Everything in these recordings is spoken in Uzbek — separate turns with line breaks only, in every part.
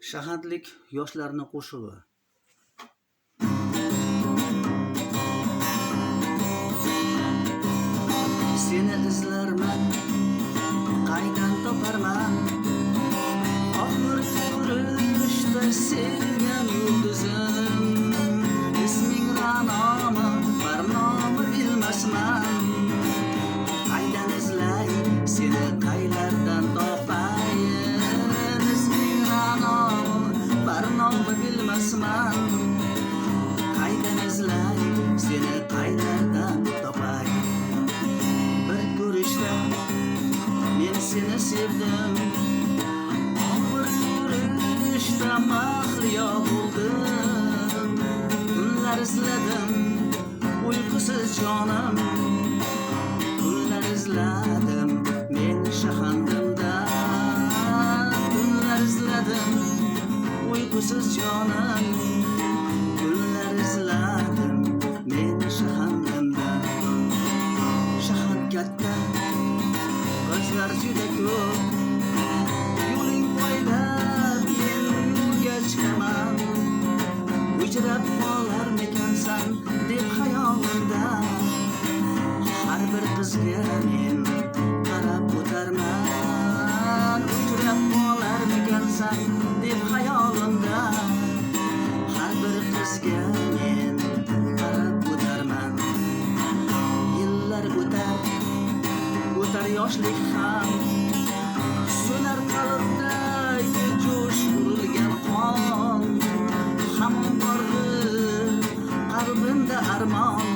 Shahardlik yoshlarning qo'shig'i. Seni izlarman, qaydan toparman, oxirgi ko'rishda sevgan yulduzim. Isming Ra'nomi, barnomi bilmasman. Qaydan izlay, seni qaylardan topayin. Isming Ra'nomi, barnomi bilmasman. Qaydan izlay, seni qaylardan topayin. Bir ko'rishda men seni sevdim, bir ko'rishda mahliyo bo'ldim. Kunlar izladim, uyqusiz jonim, kunlar izladim men shahandimda. Kunlar izladim, uyqusiz jonim, kunlar izladim men shahandimda. Shahar katta, qizlar juda ko'p, yo'ling poylab men yo'lga chiqaman. Uchrab qolarmikansan deb xayolimda, har bir qizga men qarab o'tarman. Uchrab qolarmikansan deb xayolimda, har bir qizga men qarab o'tarman. Yillar o'tar yoshlik ham, so'nar qalbda jo'sh urilgan qon. Hamon bordir qalbimda armon,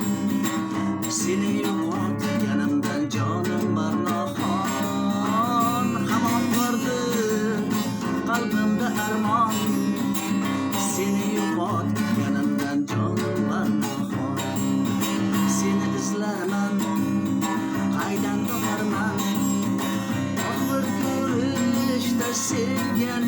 seni yo'qotganimdan jonim barnoxon. Hamon bordir qalbimda armon, seni yo'qotganimdan jonim barnoxon. Seni izlarman, qaydan toparman, oxir ko'rishda sevgan